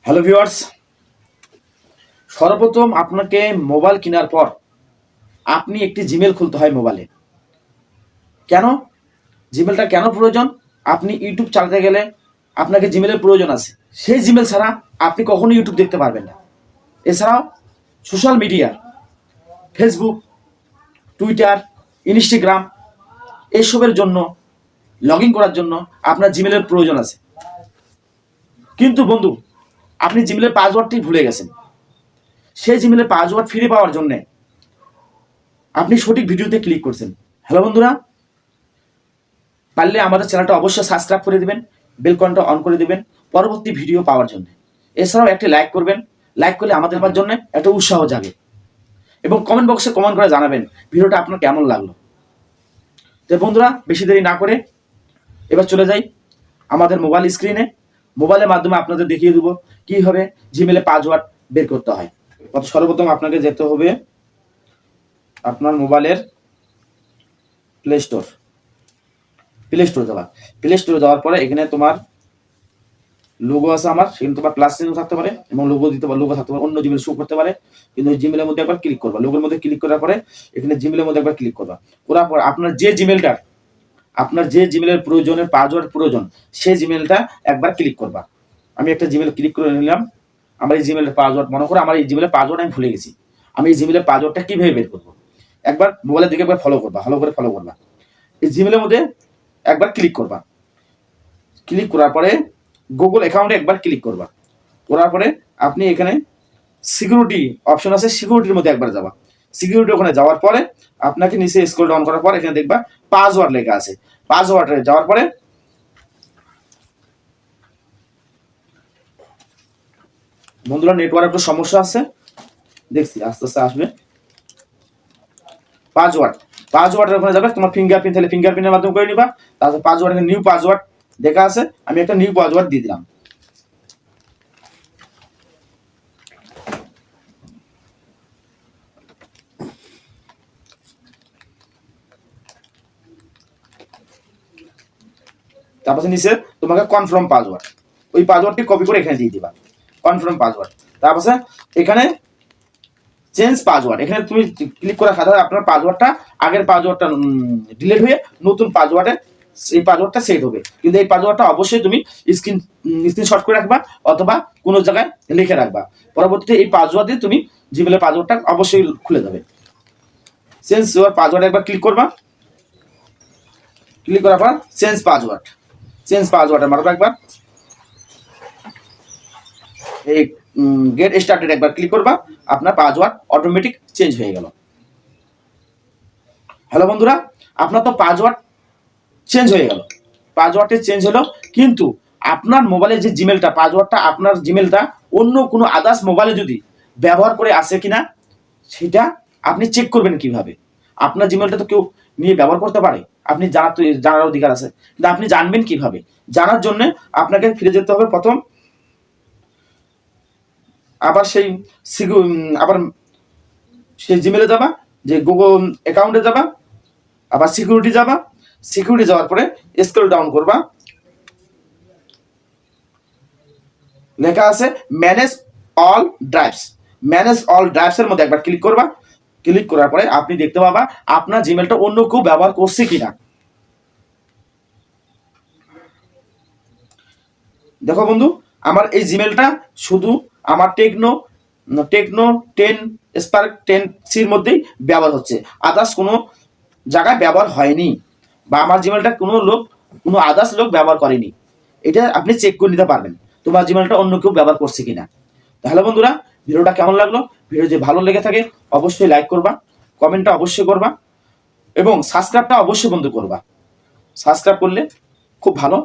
Hello viewers, সর্বপ্রথম আপনাকে mobile কেনার পর আপনি একটি জিমেল খুলতে হয় মোবাইলে। কেন জিমেলটা কেন প্রয়োজন? আপনি ইউটিউব চালাতে গেলে আপনাকে জিমেলের প্রয়োজন আছে। সেই জিমেল ছাড়া আপনি কখনো ইউটিউব দেখতে পারবেন না। এছাড়াও social media, Facebook, Twitter, Instagram এসবের জন্য লগ ইন করার জন্য আপনার জিমেলের প্রয়োজন আছে। কিন্তু বন্ধু, আপনি জিমেলের পাসওয়ার্ডটি ভুলে গেছেন। সেই জিমেলের পাসওয়ার্ড ফিরে পাওয়ার জন্য আপনি সঠিক ভিডিওতে ক্লিক করছেন। হ্যালো বন্ধুরা, পারলে আমাদের চ্যানেলটা অবশ্যই সাবস্ক্রাইব করে দিবেন, বেল আইকনটা অন করে দিবেন পরবর্তী ভিডিও পাওয়ার জন্য। এছাড়াও একটি লাইক করবেন, লাইক করলে আমাদের জন্য একটা উৎসাহ জাগে এবং কমেন্ট বক্সে কমেন্ট করে জানাবেন ভিডিওটা আপনার কেমন লাগলো। তো বন্ধুরা, বেশি দেরি না করে এবার চলে যাই আমাদের মোবাইল স্ক্রিনে। মোবাইলের মাধ্যমে আপনাদের দেখিয়ে দেবো কীভাবে জিমেলে পাসওয়ার্ড বের করতে হয়। সর্বপ্রথম আপনাকে যেতে হবে আপনার মোবাইলের প্লে স্টোরে যাওয়ার পরে এখানে তোমার লোগো আছে আমার, সেখানে তোমার প্লাস চিহ্ন থাকতে পারে এবং লোগো থাকতে পারে, অন্য জিমেল শো করতে পারে। কিন্তু জিমেলের মধ্যে একবার ক্লিক করবা, লোগোর মধ্যে ক্লিক করার পরে এখানে জিমেলের মধ্যে একবার ক্লিক করবা। করার পর আপনার যে জিমেলের প্রয়োজনের পাসওয়ার্ড প্রয়োজন সেই জিমেলটা একবার ক্লিক করবা। আমি একটা জিমেল ক্লিক করে নিলাম। আমার এই জিমেলের পাসওয়ার্ড, মনে করো আমার এই জিমেলের পাসওয়ার্ড আমি ভুলে গেছি। আমি এই জিমেলের পাসওয়ার্ডটা কিভাবে বের করবো? একবার মোবাইলের দিকে একবার ফলো করবা। এই জিমেলের মধ্যে একবার ক্লিক করবা। ক্লিক করার পরে গুগল অ্যাকাউন্টে একবার ক্লিক করবা। করার পরে আপনি এখানে সিকিউরিটি অপশন আছে, সিকিউরিটির মধ্যে একবার যাবা। সিকিউরিটি ওখানে যাওয়ার পরে আপনাকে নিচে স্ক্রল ডাউন করার পর এখানে দেখবা পাসওয়ার্ড লেখা আছে। পাসওয়ার্ডে যাওয়ার পরে বন্ধুরা নেটওয়ার্ক একটু সমস্যা আছে, দেখছি আস্তে আস্তে আসবে। পাসওয়ার্ডের ওখানে যাবে, তোমার ফিঙ্গারপ্রিন্ট তাহলে ফিঙ্গারপ্রিন্টের মাধ্যমে করে নিবা। তারপর পাসওয়ার্ড, নিউ পাসওয়ার্ড দেখা আছে, আমি একটা নিউ পাসওয়ার্ড দিয়ে দিলাম। তারপর নিচে তোমাকে কনফার্ম পাসওয়ার্ড, ওই পাসওয়ার্ডটি কপি করে এখানে দিয়ে দিবা, কনফার্ম পাসওয়ার্ড। তারপর এখানে চেঞ্জ পাসওয়ার্ড, এখানে তুমি ক্লিক করার সাথে আপনার পাসওয়ার্ডটা আগের পাসওয়ার্ডটা ডিলিট হয়ে নতুন পাসওয়ার্ডে এই পাসওয়ার্ডটা সেট হবে। কিন্তু এই পাসওয়ার্ডটা অবশ্যই তুমি স্ক্রিনশট করে রাখবা অথবা কোনো জায়গায় লিখে রাখবা। পরবর্তীতে এই পাসওয়ার্ড দিয়ে তুমি জিমেলের পাসওয়ার্ডটা অবশ্যই খুলে যাবে। চেঞ্জ ইউর পাসওয়ার্ড একবার ক্লিক করবা। ক্লিক করার পর চেঞ্জ পাসওয়ার্ডের মারবা একবার। এই গেট স্টার্টেড একবার ক্লিক করবা, আপনার পাসওয়ার্ড অটোমেটিক চেঞ্জ হয়ে গেল। হ্যালো বন্ধুরা, আপনার তো পাসওয়ার্ড চেঞ্জ হয়ে গেল, পাসওয়ার্ডটা চেঞ্জ হলো, কিন্তু আপনার মোবাইলের যে জিমেলটা পাসওয়ার্ডটা, আপনার জিমেলটা অন্য কোনো আদার্স মোবাইলে যদি ব্যবহার করে আসে কিনা সেটা আপনি চেক করবেন কিভাবে? আপনার জিমেলটা তো কেউ নিয়ে ব্যবহার করতে পারে, আপনি জানার অধিকার আছে, কিন্তু আপনি জানবেন কিভাবে? জানার জন্য আপনাকে ফিরে যেতে হবে প্রথম, আবার সেই জিমেলে যাবা, যে গুগল অ্যাকাউন্টে যাবা, আবার সিকিউরিটি যাওয়ার পরে স্ক্রল ডাউন করবা, লেখা আছে ম্যানেজ অল ড্রাইভস এর মধ্যে একবার ক্লিক করবা। ক্লিক করার পরে আপনি দেখতে পাবা আপনার জিমেলটা অন্য কেউ ব্যবহার করছে কিনা। দেখো বন্ধু, আমার এই জিমেলটা শুধু আমার টেকনো 10 স্পার্ক 10C এর মধ্যেই ব্যবহার হচ্ছে, আদার্স কোনো জায়গায় ব্যবহার হয়নি, বা আমার জিমেলটা কোনো আদার্স লোক ব্যবহার করেনি। এটা আপনি চেক করে নিতে পারবেন তোমার জিমেলটা অন্য কেউ ব্যবহার করছে কিনা। তাহলে বন্ধুরা, ভিডিওটা কেমন লাগলো? ভিডিও যদি ভালো লেগে থাকে অবশ্যই লাইক করবা, কমেন্টটা অবশ্যই করবা এবং সাবস্ক্রাইবটা অবশ্যই বন্ধ করবা। সাবস্ক্রাইব করলে খুব ভালো।